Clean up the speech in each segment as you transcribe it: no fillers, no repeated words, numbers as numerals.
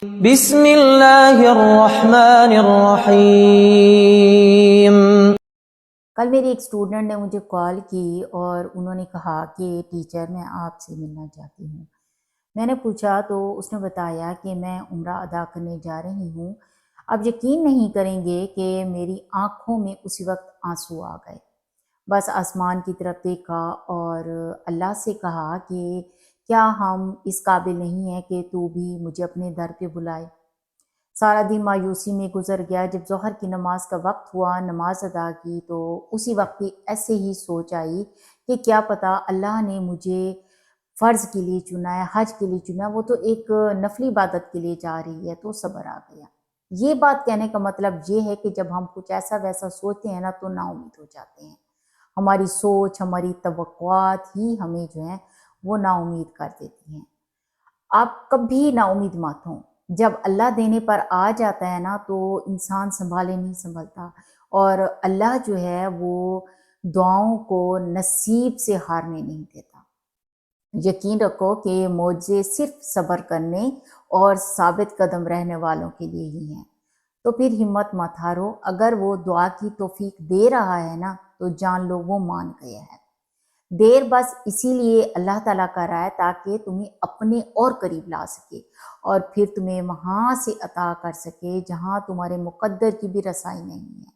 بسم اللہ الرحمن الرحیم۔ کل میری ایک اسٹوڈنٹ نے مجھے کال کی اور انہوں نے کہا کہ ٹیچر میں آپ سے ملنا چاہتی ہوں۔ میں نے پوچھا تو اس نے بتایا کہ میں عمرہ ادا کرنے جا رہی ہوں۔ اب یقین نہیں کریں گے کہ میری آنکھوں میں اسی وقت آنسو آ گئے۔ بس آسمان کی طرف دیکھا اور اللہ سے کہا کہ کیا ہم اس قابل نہیں ہیں کہ تو بھی مجھے اپنے در پہ بلائے۔ سارا دن مایوسی میں گزر گیا۔ جب ظہر کی نماز کا وقت ہوا، نماز ادا کی تو اسی وقت ایسے ہی سوچ آئی کہ کیا پتہ اللہ نے مجھے فرض کے لیے چنا ہے، حج کے لیے چنا ہے، وہ تو ایک نفلی عبادت کے لیے جا رہی ہے، تو صبر آ گیا۔ یہ بات کہنے کا مطلب یہ ہے کہ جب ہم کچھ ایسا ویسا سوچتے ہیں نا تو نا امید ہو جاتے ہیں۔ ہماری سوچ، ہماری توقعات ہی ہمیں جو ہیں وہ نا امید کر دیتی ہیں۔ آپ کبھی نا امید مت ہوں۔ جب اللہ دینے پر آ جاتا ہے نا تو انسان سنبھالے نہیں سنبھلتا، اور اللہ جو ہے وہ دعاؤں کو نصیب سے ہارنے نہیں دیتا۔ یقین رکھو کہ معجزے صرف صبر کرنے اور ثابت قدم رہنے والوں کے لیے ہی ہیں۔ تو پھر ہمت مت ہارو۔ اگر وہ دعا کی توفیق دے رہا ہے نا تو جان لو وہ مان گیا ہے۔ دیر بس اسی لیے اللہ تعالیٰ کا رہا ہے تاکہ تمہیں اپنے اور قریب لا سکے، اور پھر تمہیں وہاں سے عطا کر سکے جہاں تمہارے مقدر کی بھی رسائی نہیں ہے۔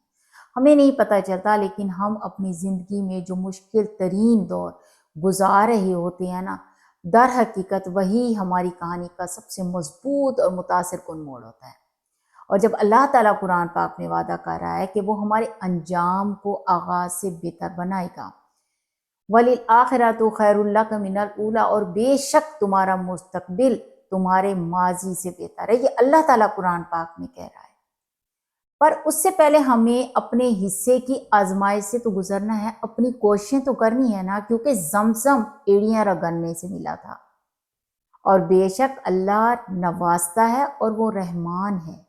ہمیں نہیں پتہ چلتا، لیکن ہم اپنی زندگی میں جو مشکل ترین دور گزار رہے ہوتے ہیں نا، در حقیقت وہی ہماری کہانی کا سب سے مضبوط اور متاثر کن موڑ ہوتا ہے۔ اور جب اللہ تعالیٰ قرآن پاک میں وعدہ کر رہا ہے کہ وہ ہمارے انجام کو آغاز سے بہتر بنائے گا، وَلِلْآخِرَةُ خَيْرٌ لَكَ مِنَ الْأُولَىٰ، اور بے شک تمہارا مستقبل تمہارے ماضی سے بہتر ہے۔ یہ اللہ تعالیٰ قرآن پاک میں کہہ رہا ہے۔ پر اس سے پہلے ہمیں اپنے حصے کی آزمائش سے تو گزرنا ہے، اپنی کوششیں تو کرنی ہے نا، کیونکہ زمزم ایڑیاں رگڑنے سے ملا تھا۔ اور بے شک اللہ نوازتا ہے اور وہ رحمان ہے۔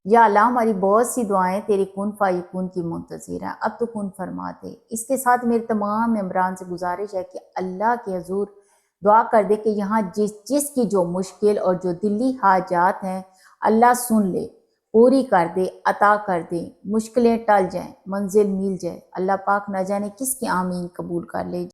یا اللہ، ہماری بہت سی دعائیں تیرے کن فیکون کی منتظر ہیں، اب تو کن فرما دے۔ اس کے ساتھ میرے تمام ممبران سے گزارش ہے کہ اللہ کے حضور دعا کر دے کہ یہاں جس کی جو مشکل اور جو دلی حاجات ہیں اللہ سن لے، پوری کر دے، عطا کر دے، مشکلیں ٹل جائیں، منزل مل جائے۔ اللہ پاک نہ جانے کس کی آمین قبول کر لے۔